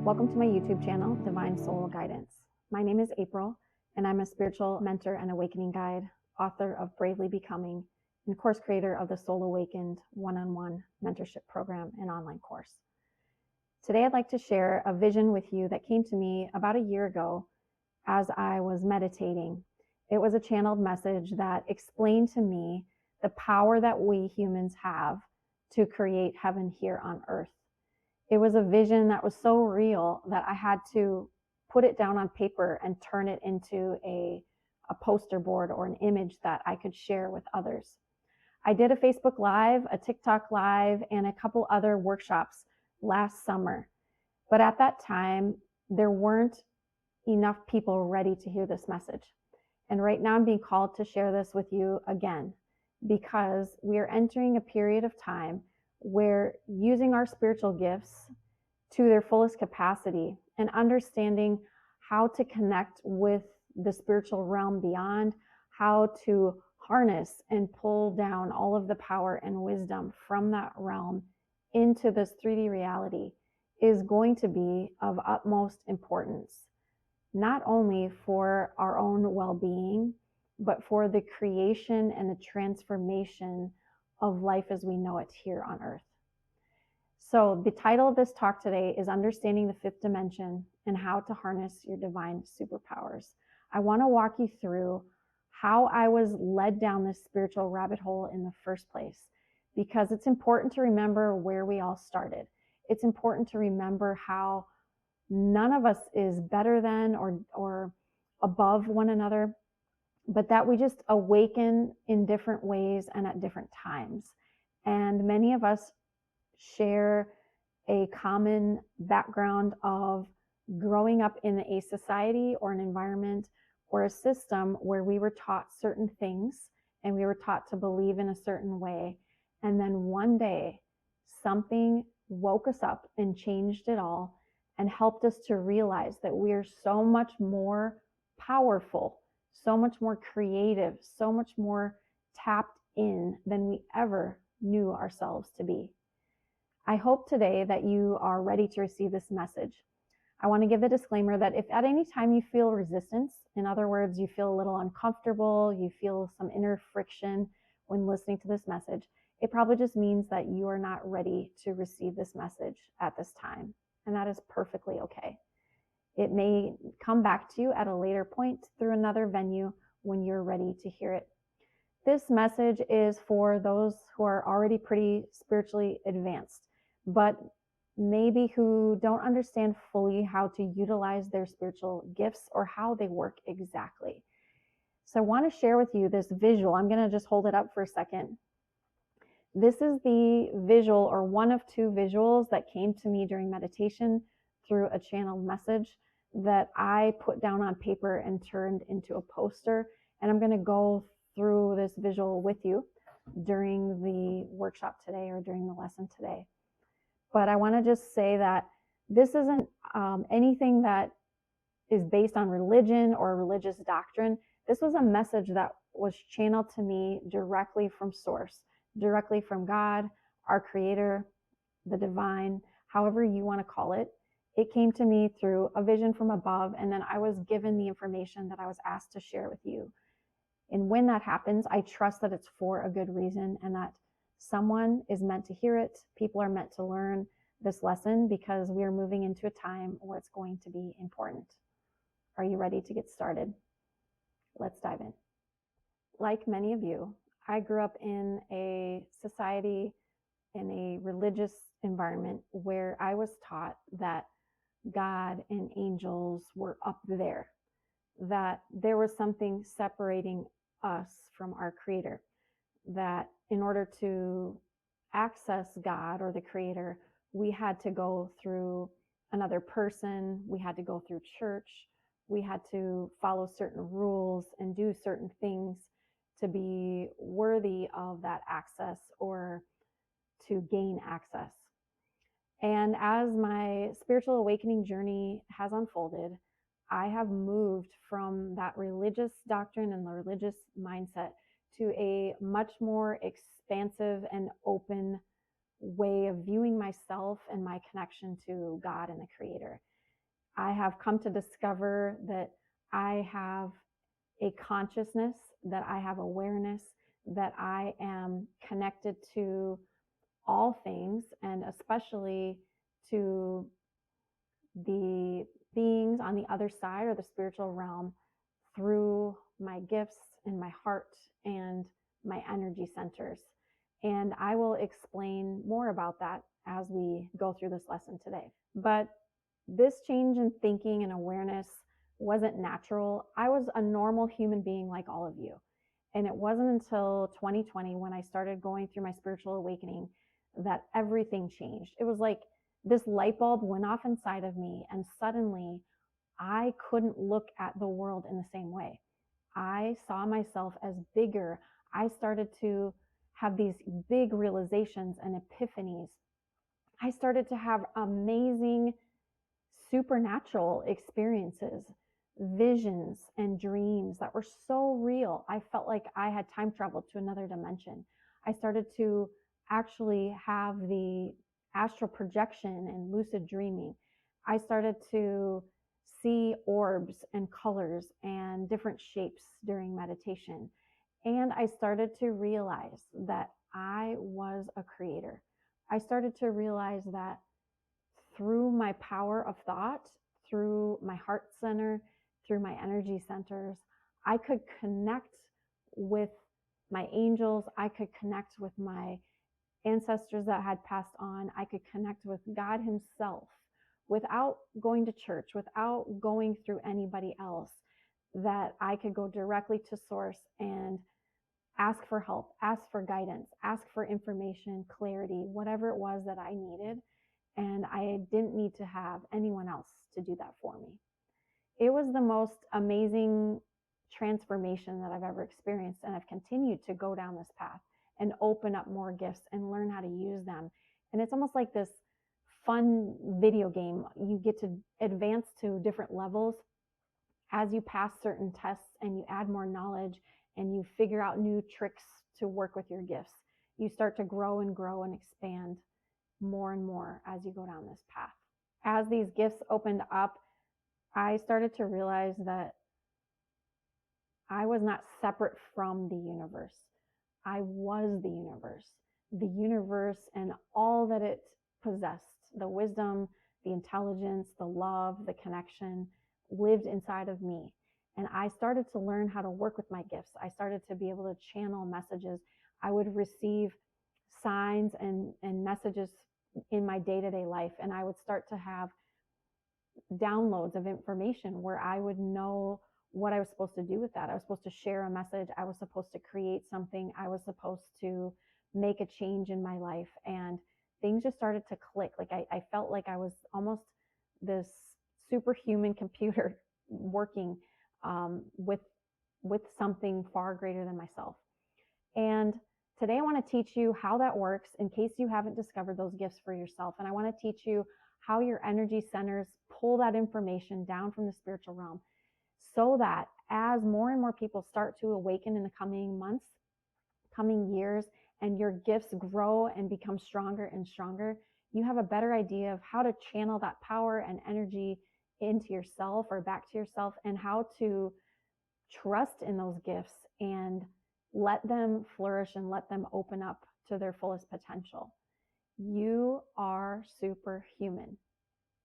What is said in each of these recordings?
Welcome to my YouTube channel, Divine Soul Guidance. My name is April, and I'm a spiritual mentor and awakening guide, author of Bravely Becoming, and course creator of the Soul Awakened one-on-one mentorship program and online course. Today, I'd like to share a vision with you that came to me about a year ago as I was meditating. It was a channeled message that explained to me the power that we humans have to create heaven here on earth. It was a vision that was so real that I had to put it down on paper and turn it into a poster board or an image that I could share with others. I did a Facebook Live, a TikTok Live, and a couple other workshops last summer. But at that time, there weren't enough people ready to hear this message. And right now I'm being called to share this with you again, because we are entering a period of time where using our spiritual gifts to their fullest capacity and understanding how to connect with the spiritual realm beyond, how to harness and pull down all of the power and wisdom from that realm into this 3D reality is going to be of utmost importance, not only for our own well-being, but for the creation and the transformation of life as we know it here on earth. So the title of this talk today is Understanding the Fifth Dimension and How to Harness Your Divine Superpowers. I want to walk you through how I was led down this spiritual rabbit hole in the first place, because it's important to remember where we all started. It's important to remember how none of us is better than or above one another, but that we just awaken in different ways and at different times. And many of us share a common background of growing up in a society or an environment or a system where we were taught certain things and we were taught to believe in a certain way. And then one day something woke us up and changed it all and helped us to realize that we are so much more powerful, so much more creative, so much more tapped in than we ever knew ourselves to be. I hope today that you are ready to receive this message. I want to give the disclaimer that if at any time you feel resistance, in other words, you feel a little uncomfortable, you feel some inner friction when listening to this message, it probably just means that you are not ready to receive this message at this time. And that is perfectly okay. It may come back to you at a later point through another venue when you're ready to hear it. This message is for those who are already pretty spiritually advanced, but maybe who don't understand fully how to utilize their spiritual gifts or how they work exactly. So I want to share with you this visual. I'm going to just hold it up for a second. This is the visual, or one of two visuals, that came to me during meditation through a channeled message that I put down on paper and turned into a poster. And I'm going to go through this visual with you during the workshop today or during the lesson today. But I want to just say that this isn't anything that is based on religion or religious doctrine. This was a message that was channeled to me directly from source, directly from God, our creator, the divine, however you want to call it. It came to me through a vision from above, and then I was given the information that I was asked to share with you. And when that happens, I trust that it's for a good reason and that someone is meant to hear it. People are meant to learn this lesson because we are moving into a time where it's going to be important. Are you ready to get started? Let's dive in. Like many of you, I grew up in a society, in a religious environment where I was taught that God and angels were up there, that there was something separating us from our creator, that in order to access God or the creator, we had to go through another person, we had to go through church, we had to follow certain rules and do certain things to be worthy of that access or to gain access. And as my spiritual awakening journey has unfolded, I have moved from that religious doctrine and the religious mindset to a much more expansive and open way of viewing myself and my connection to God and the Creator. I have come to discover that I have a consciousness, that I have awareness, that I am connected to all things, and especially to the beings on the other side, or the spiritual realm, through my gifts and my heart and my energy centers. And I will explain more about that as we go through this lesson today. But this change in thinking and awareness wasn't natural. I was a normal human being like all of you. And it wasn't until 2020, when I started going through my spiritual awakening, that everything changed. It was like this light bulb went off inside of me, and suddenly I couldn't look at the world in the same way. I saw myself as bigger. I started to have these big realizations and epiphanies. I started to have amazing supernatural experiences, visions, and dreams that were so real. I felt like I had time traveled to another dimension. I started to actually have the astral projection and lucid dreaming. I started to see orbs and colors and different shapes during meditation. And I started to realize that I was a creator. I started to realize that through my power of thought, through my heart center, through my energy centers, I could connect with my angels. I could connect with my ancestors that had passed on. I could connect with God Himself without going to church, without going through anybody else, that I could go directly to source and ask for help, ask for guidance, ask for information, clarity, whatever it was that I needed. And I didn't need to have anyone else to do that for me. It was the most amazing transformation that I've ever experienced, and I've continued to go down this path and open up more gifts and learn how to use them. And it's almost like this fun video game. You get to advance to different levels as you pass certain tests, and you add more knowledge, and you figure out new tricks to work with your gifts. You start to grow and grow and expand more and more as you go down this path. As these gifts opened up, I started to realize that I was not separate from the universe. I was the universe and all that it possessed, the wisdom, the intelligence, the love, the connection lived inside of me. And I started to learn how to work with my gifts. I started to be able to channel messages. I would receive signs and messages in my day-to-day life, and I would start to have downloads of information where I would know what I was supposed to do with that. I was supposed to share a message. I was supposed to create something. I was supposed to make a change in my life, and things just started to click. Like I felt like I was almost this superhuman computer working with something far greater than myself. And today I want to teach you how that works in case you haven't discovered those gifts for yourself. And I want to teach you how your energy centers pull that information down from the spiritual realm, so that as more and more people start to awaken in the coming months, coming years, and your gifts grow and become stronger and stronger, you have a better idea of how to channel that power and energy into yourself or back to yourself, and how to trust in those gifts and let them flourish and let them open up to their fullest potential. You are superhuman.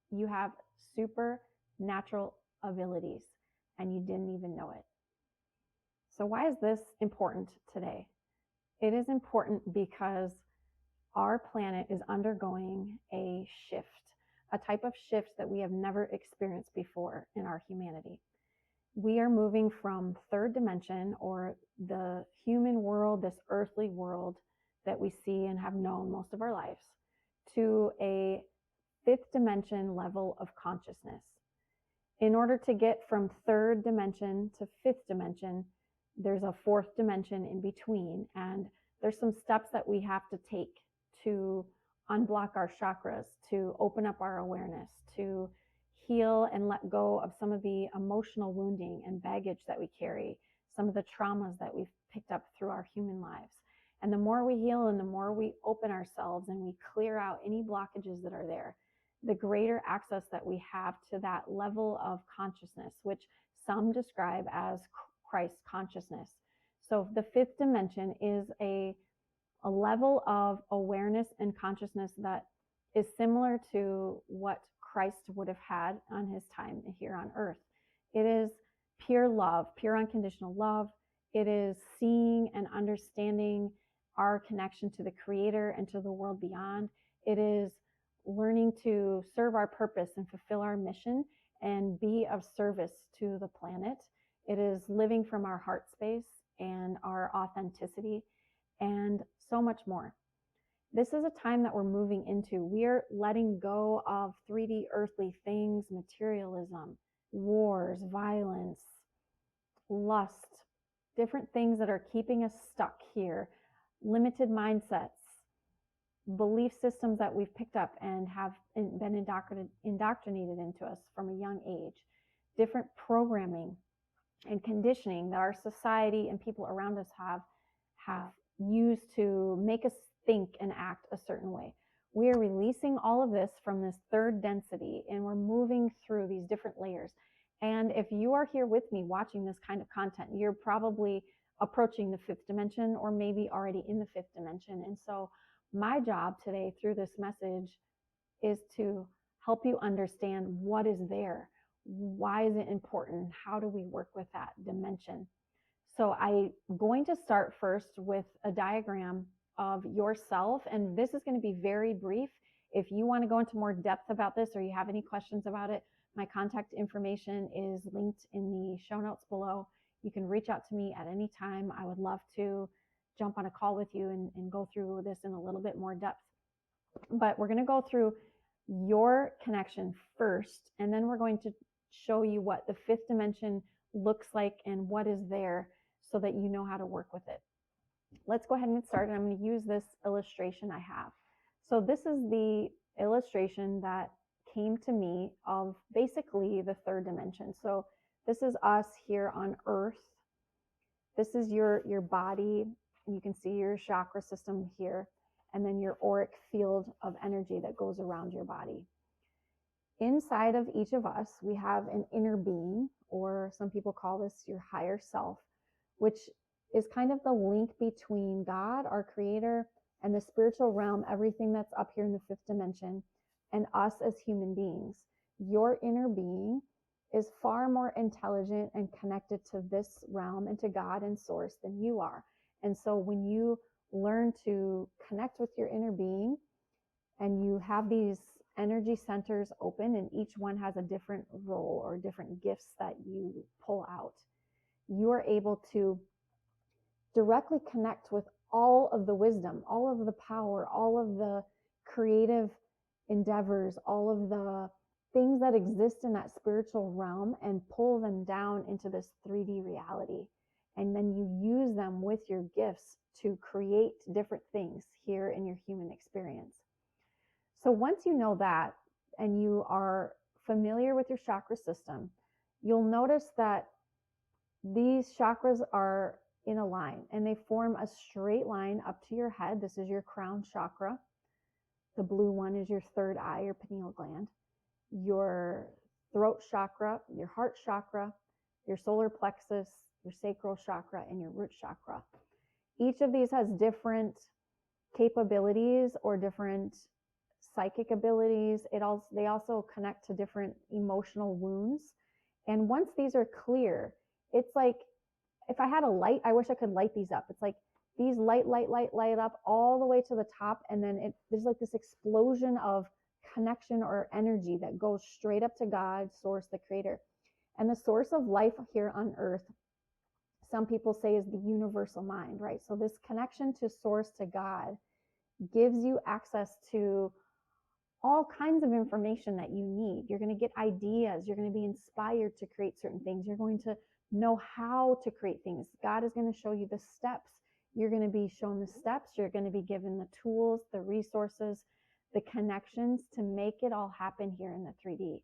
You have supernatural abilities, and you didn't even know it. So why is this important today? It is important because our planet is undergoing a shift, a type of shift that we have never experienced before in our humanity. We are moving from third dimension, or the human world, this earthly world that we see and have known most of our lives, to a fifth dimension level of consciousness. In order to get from third dimension to fifth dimension, there's a fourth dimension in between, and there's some steps that we have to take to unblock our chakras, to open up our awareness, to heal and let go of some of the emotional wounding and baggage that we carry, some of the traumas that we've picked up through our human lives. And the more we heal and the more we open ourselves and we clear out any blockages that are there, the greater access that we have to that level of consciousness, which some describe as Christ consciousness. So the fifth dimension is a level of awareness and consciousness that is similar to what Christ would have had on his time here on earth. It is pure love, pure unconditional love. It is seeing and understanding our connection to the Creator and to the world beyond. It is learning to serve our purpose and fulfill our mission and be of service to the planet. It is living from our heart space and our authenticity and so much more. This is a time that we're moving into. We're letting go of 3D earthly things, materialism, wars, violence, lust, different things that are keeping us stuck here, limited mindsets, belief systems that we've picked up and have been indoctrinated into us from a young age, different programming and conditioning that our society and people around us have used to make us think and act a certain way. We are releasing all of this from this third density, and we're moving through these different layers. And if you are here with me watching this kind of content, you're probably approaching the fifth dimension or maybe already in the fifth dimension. And so my job today through this message is to help you understand what is there. Why is it important? How do we work with that dimension? So I'm going to start first with a diagram of yourself, and this is going to be very brief. If you want to go into more depth about this or you have any questions about it, my contact information is linked in the show notes below. You can reach out to me at any time. I would love to jump on a call with you and go through this in a little bit more depth. But we're going to go through your connection first, and then we're going to show you what the fifth dimension looks like and what is there so that you know how to work with it. Let's go ahead and get started. I'm going to use this illustration I have. So this is the illustration that came to me of basically the third dimension. So this is us here on Earth. This is your body. You can see your chakra system here, and then your auric field of energy that goes around your body. Inside of each of us, we have an inner being, or some people call this your higher self, which is kind of the link between God, our creator, and the spiritual realm, everything that's up here in the fifth dimension, and us as human beings. Your inner being is far more intelligent and connected to this realm and to God and source than you are. And so when you learn to connect with your inner being and you have these energy centers open, and each one has a different role or different gifts that you pull out, you are able to directly connect with all of the wisdom, all of the power, all of the creative endeavors, all of the things that exist in that spiritual realm, and pull them down into this 3D reality. And then you use them with your gifts to create different things here in your human experience. So once you know that, and you are familiar with your chakra system, you'll notice that these chakras are in a line, and they form a straight line up to your head. This is your crown chakra. The blue one is your third eye, your pineal gland. Your throat chakra, your heart chakra, your solar plexus, your sacral chakra, and your root chakra. Each of these has different capabilities or different psychic abilities. They also connect to different emotional wounds. And once these are clear, it's like, if I had a light, I wish I could light these up. It's like these light up all the way to the top, and then there's like this explosion of connection or energy that goes straight up to God, source, the creator. And the source of life here on earth, some people say, is the universal mind, right? So this connection to source, to God, gives you access to all kinds of information that you need. You're going to get ideas. You're going to be inspired to create certain things. You're going to know how to create things. God is going to show you the steps. You're going to be shown the steps. You're going to be given the tools, the resources, the connections to make it all happen here in the 3D.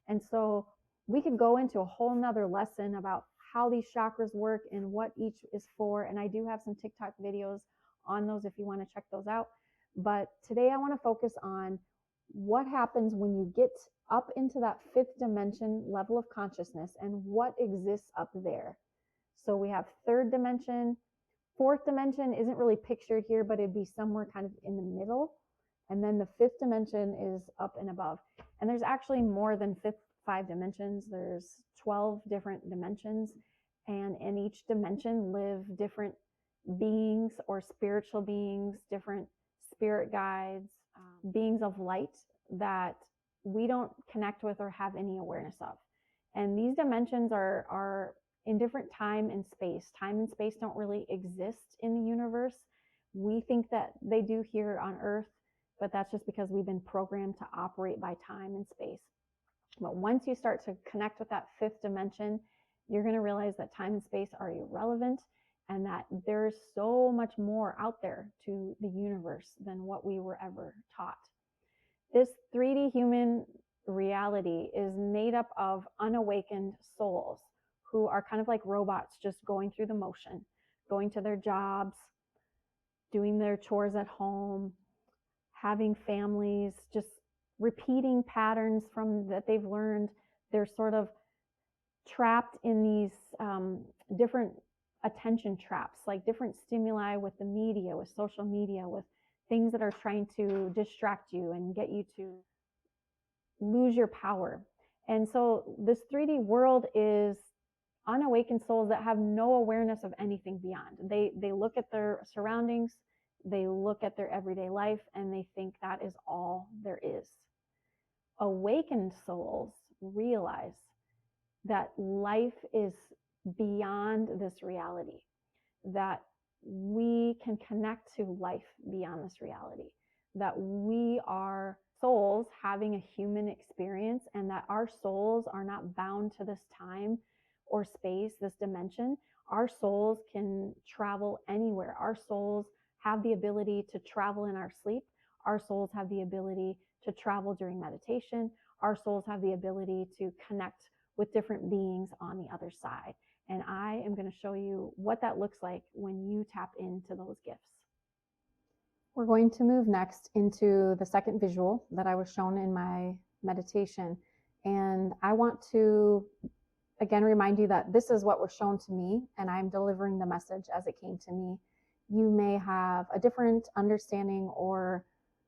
And so we could go into a whole nother lesson about how these chakras work and what each is for. And I do have some TikTok videos on those if you want to check those out. But today I want to focus on what happens when you get up into that fifth dimension level of consciousness and what exists up there. So we have third dimension. Fourth dimension isn't really pictured here, but it'd be somewhere kind of in the middle. And then the fifth dimension is up and above. And there's actually more than 5 dimensions. There's 12 different dimensions. And in each dimension live different beings or spiritual beings, different spirit guides, beings of light that we don't connect with or have any awareness of. And these dimensions are in different time and space. Time and space don't really exist in the universe. We think that they do here on Earth, but that's just because we've been programmed to operate by time and space. But once you start to connect with that fifth dimension, you're going to realize that time and space are irrelevant and that there's so much more out there to the universe than what we were ever taught. This 3D human reality is made up of unawakened souls who are kind of like robots, just going through the motion, going to their jobs, doing their chores at home, having families, just repeating patterns from that they've learned. They're sort of trapped in these different attention traps, like different stimuli with the media, with social media, with things that are trying to distract you and get you to lose your power. And so this 3D world is unawakened souls that have no awareness of anything beyond. They look at their surroundings, they look at their everyday life, and they think that is all there is. Awakened souls realize that life is beyond this reality, that we can connect to life beyond this reality, that we are souls having a human experience, and that our souls are not bound to this time or space, this dimension. Our souls can travel anywhere. Our souls have the ability to travel in our sleep. Our souls have the ability to travel during meditation. Our souls have the ability to connect with different beings on the other side. And I am going to show you what that looks like when you tap into those gifts. We're going to move next into the second visual that I was shown in my meditation. And I want to again remind you that this is what was shown to me, and I'm delivering the message as it came to me. You may have a different understanding or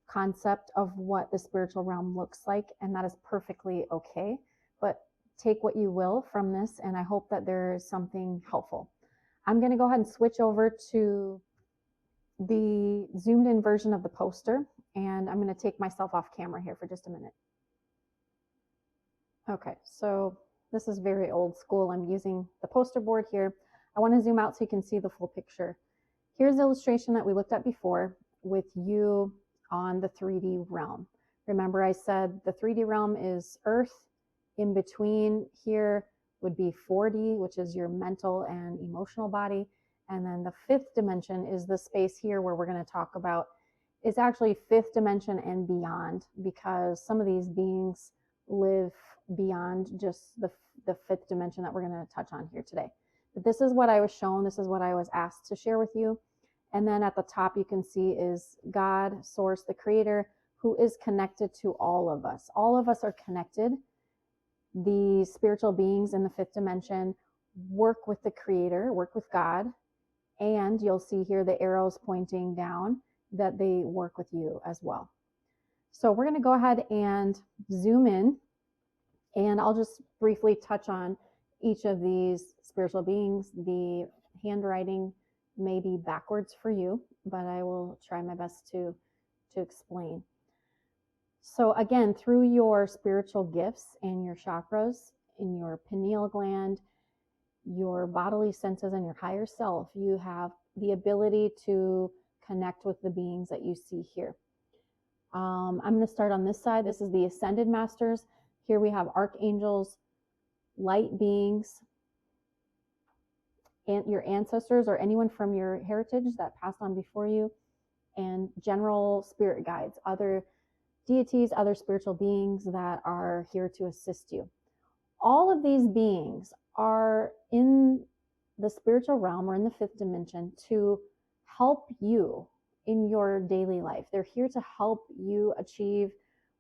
concept of what the spiritual realm looks like, and that is perfectly okay. But take what you will from this, and I hope that there is something helpful. I'm going to go ahead and switch over to the zoomed in version of the poster, and I'm going to take myself off camera here for just a minute. Okay, so this is very old school. I'm using the poster board here. I want to zoom out so you can see the full picture. Here's the illustration that we looked at before with you on the 3D realm. Remember I said the 3D realm is Earth. In between here would be 4D, which is your mental and emotional body. And then the fifth dimension is the space here where we're going to talk about is actually fifth dimension and beyond, because some of these beings live beyond just the fifth dimension that we're going to touch on here today. But this is what I was shown. This is what I was asked to share with you. And then at the top, you can see is God, Source, the Creator, who is connected to all of us. All of us are connected. The spiritual beings in the fifth dimension work with the Creator, work with God. And you'll see here the arrows pointing down that they work with you as well. So we're going to go ahead and zoom in, and I'll just briefly touch on each of these spiritual beings. The handwriting may be backwards for you, but I will try my best to explain. So again, through your spiritual gifts and your chakras, in your pineal gland, your bodily senses, and your higher self, you have the ability to connect with the beings that you see here. I'm going to start on this side. This is the Ascended Masters. Here we have archangels, light beings, and your ancestors or anyone from your heritage that passed on before you, and general spirit guides, other deities, other spiritual beings that are here to assist you. All of these beings are in the spiritual realm or in the fifth dimension to help you in your daily life. They're here to help you achieve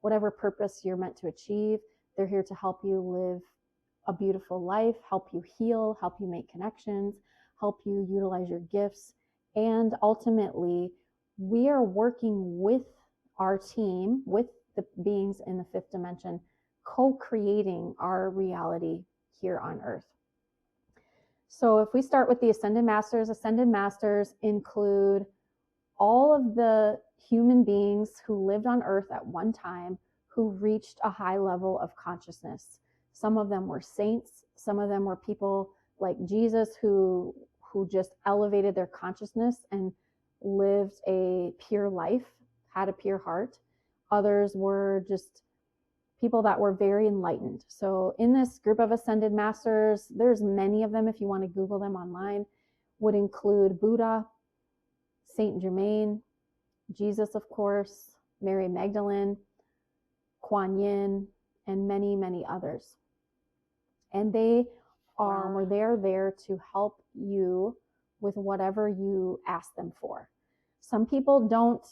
whatever purpose you're meant to achieve. They're here to help you live a beautiful life, help you heal, help you make connections, help you utilize your gifts. And ultimately, we are working with our team, with the beings in the fifth dimension, co-creating our reality here on earth. So if we start with the Ascended Masters include all of the human beings who lived on earth at one time who reached a high level of consciousness. Some of them were saints. Some of them were people like Jesus who just elevated their consciousness and lived a pure life, had a pure heart. Others were just people that were very enlightened. So in this group of Ascended Masters, there's many of them if you want to Google them online, would include Buddha, Saint Germain, Jesus, of course, Mary Magdalene, Kuan Yin, and many, many others. And they're there to help you with whatever you ask them for. Some people don't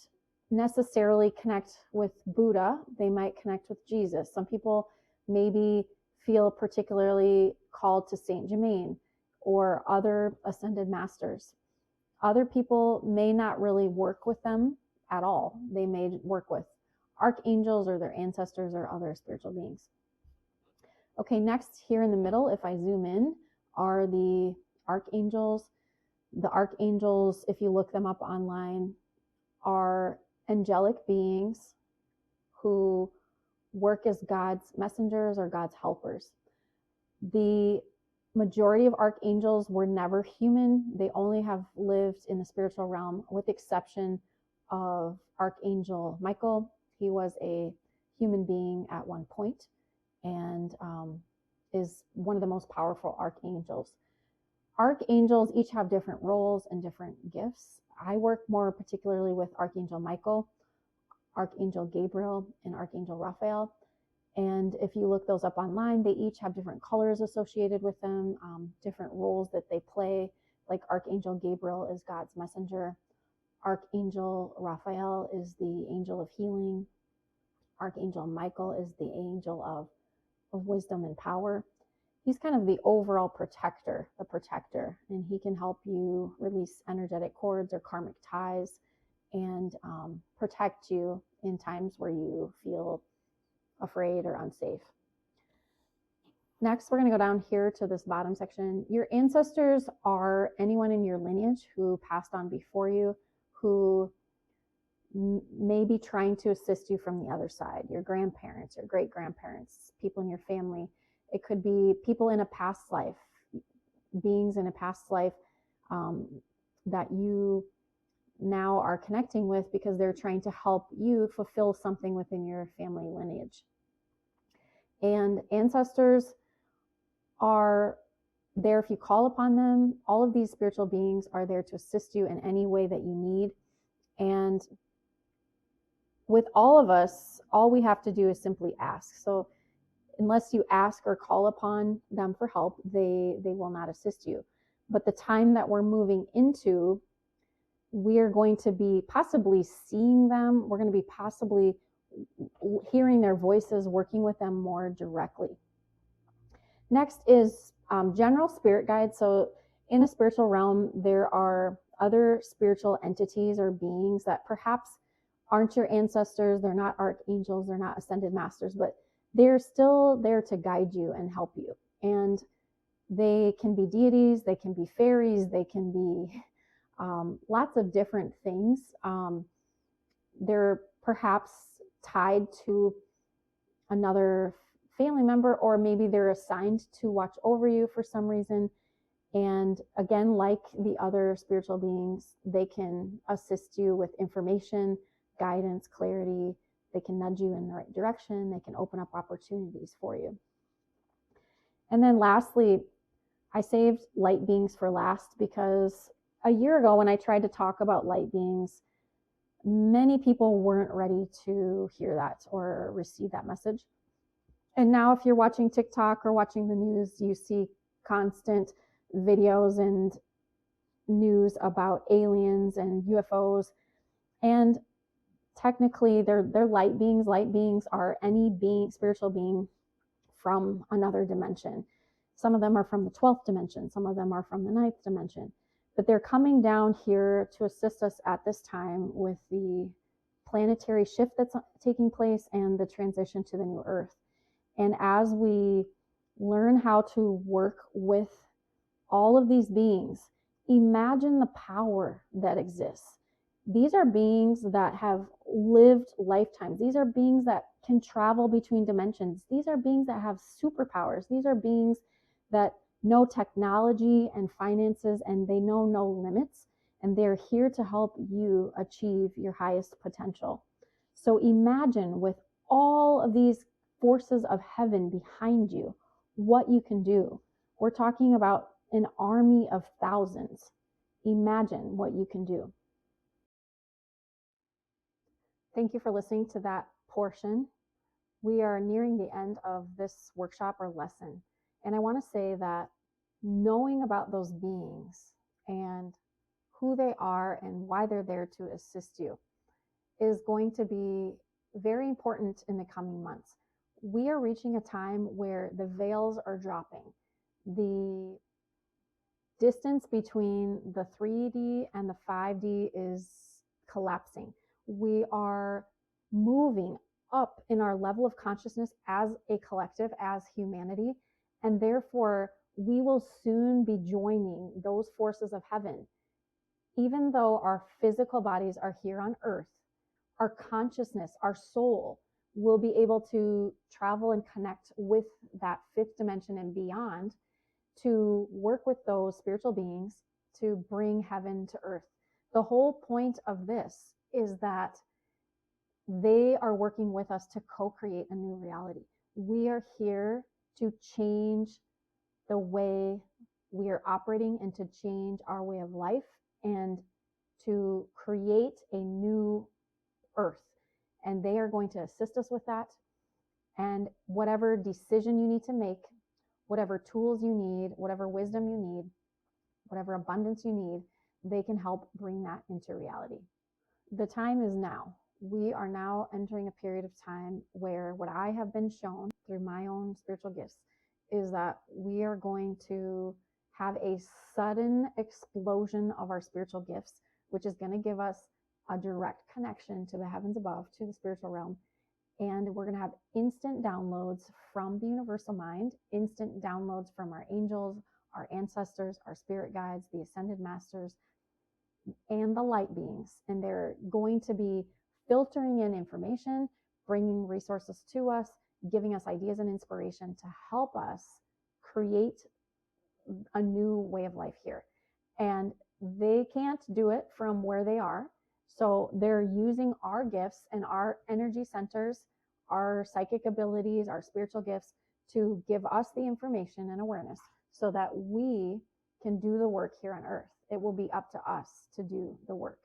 necessarily connect with Buddha. They might connect with Jesus. Some people maybe feel particularly called to Saint Germain or other Ascended Masters. Other people may not really work with them at all. They may work with archangels or their ancestors or other spiritual beings. Okay, next here in the middle, if I zoom in, are the archangels. The archangels, if you look them up online, are angelic beings who work as God's messengers or God's helpers. The majority of archangels were never human. They only have lived in the spiritual realm, with the exception of Archangel Michael. He was a human being at one point and is one of the most powerful archangels. Archangels each have different roles and different gifts. I work more particularly with Archangel Michael, Archangel Gabriel, and Archangel Raphael. And if you look those up online, they each have different colors associated with them, different roles that they play. Like Archangel Gabriel is God's messenger. Archangel Raphael is the angel of healing. Archangel Michael is the angel of wisdom and power. He's kind of the overall protector, and he can help you release energetic cords or karmic ties and protect you in times where you feel afraid or unsafe. Next, we're going to go down here to this bottom section. Your ancestors are anyone in your lineage who passed on before you, who may be trying to assist you from the other side. Your grandparents, your great-grandparents, people in your family. It could be people in a past life, beings in a past life that you now are connecting with because they're trying to help you fulfill something within your family lineage. And ancestors are there if you call upon them. All of these spiritual beings are there to assist you in any way that you need. And with all of us, all we have to do is simply ask. So unless you ask or call upon them for help, they will not assist you. But the time that we're moving into, we're going to be possibly seeing them. We're going to be possibly hearing their voices, working with them more directly. Next is general spirit guides. So in the spiritual realm, there are other spiritual entities or beings that perhaps aren't your ancestors. They're not archangels. They're not ascended masters, but they're still there to guide you and help you. And they can be deities, they can be fairies, they can be lots of different things. They're perhaps tied to another family member, or maybe they're assigned to watch over you for some reason. And again, like the other spiritual beings, they can assist you with information, guidance, clarity. They can nudge you in the right direction. They can open up opportunities for you. And then lastly, I saved light beings for last because a year ago when I tried to talk about light beings, many people weren't ready to hear that or receive that message. And now if you're watching TikTok or watching the news, you see constant videos and news about aliens and UFOs. And technically they're light beings. Light beings are any being, spiritual being from another dimension. Some of them are from the 12th dimension, some of them are from the 9th dimension, but they're coming down here to assist us at this time with the planetary shift that's taking place and the transition to the new earth. And as we learn how to work with all of these beings, imagine the power that exists. These are beings that have lived lifetimes. These are beings that can travel between dimensions. These are beings that have superpowers. These are beings that know technology and finances, and they know no limits. And they're here to help you achieve your highest potential. So imagine, with all of these forces of heaven behind you, what you can do. We're talking about an army of thousands. Imagine what you can do. Thank you for listening to that portion. We are nearing the end of this workshop or lesson. And I want to say that knowing about those beings and who they are and why they're there to assist you is going to be very important in the coming months. We are reaching a time where the veils are dropping. The distance between the 3D and the 5D is collapsing. We are moving up in our level of consciousness as a collective, as humanity, and therefore we will soon be joining those forces of heaven. Even though our physical bodies are here on earth, our consciousness, our soul, will be able to travel and connect with that 5th dimension and beyond to work with those spiritual beings to bring heaven to earth. The whole point of this is that they are working with us to co-create a new reality. We are here to change the way we are operating and to change our way of life and to create a new earth. And they are going to assist us with that. And whatever decision you need to make, whatever tools you need, whatever wisdom you need, whatever abundance you need, they can help bring that into reality. The time is now. We are now entering a period of time where what I have been shown through my own spiritual gifts is that we are going to have a sudden explosion of our spiritual gifts, which is going to give us a direct connection to the heavens above, to the spiritual realm. And we're going to have instant downloads from the universal mind, instant downloads from our angels, our ancestors, our spirit guides, the ascended masters, and the light beings. And they're going to be filtering in information, bringing resources to us, giving us ideas and inspiration to help us create a new way of life here. And they can't do it from where they are. So they're using our gifts and our energy centers, our psychic abilities, our spiritual gifts to give us the information and awareness so that we can do the work here on earth. It will be up to us to do the work.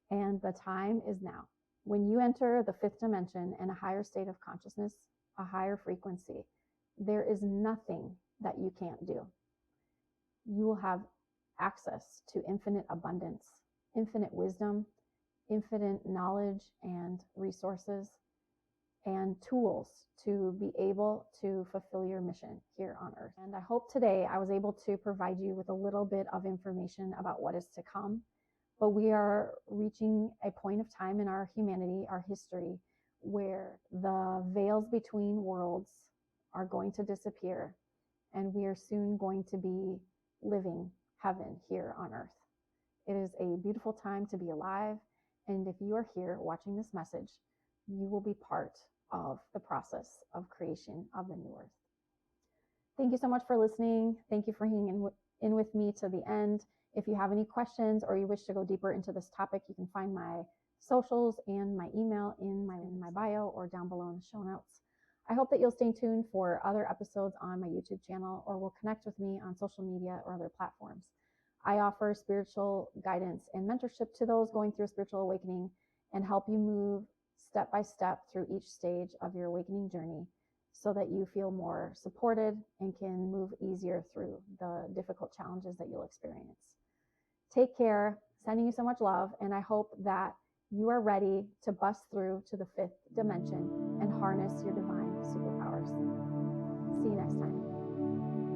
And the time is now. When you enter the 5th dimension and a higher state of consciousness, a higher frequency, there is nothing that you can't do. You will have access to infinite abundance, infinite wisdom, infinite knowledge and resources and tools to be able to fulfill your mission here on earth. And I hope today I was able to provide you with a little bit of information about what is to come. But we are reaching a point of time in our humanity, our history, where the veils between worlds are going to disappear, and we are soon going to be living heaven here on earth. It is a beautiful time to be alive, and if you are here watching this message, you will be part of the process of creation of the new earth. Thank you so much for listening. Thank you for hanging in with me to the end. If you have any questions or you wish to go deeper into this topic, you can find my socials and my email in my bio or down below in the show notes. I hope that you'll stay tuned for other episodes on my YouTube channel, or will connect with me on social media or other platforms. I offer spiritual guidance and mentorship to those going through a spiritual awakening and help you move step by step through each stage of your awakening journey so that you feel more supported and can move easier through the difficult challenges that you'll experience. Take care, sending you so much love, and I hope that you are ready to bust through to the fifth dimension and harness your divine superpowers. See you next time.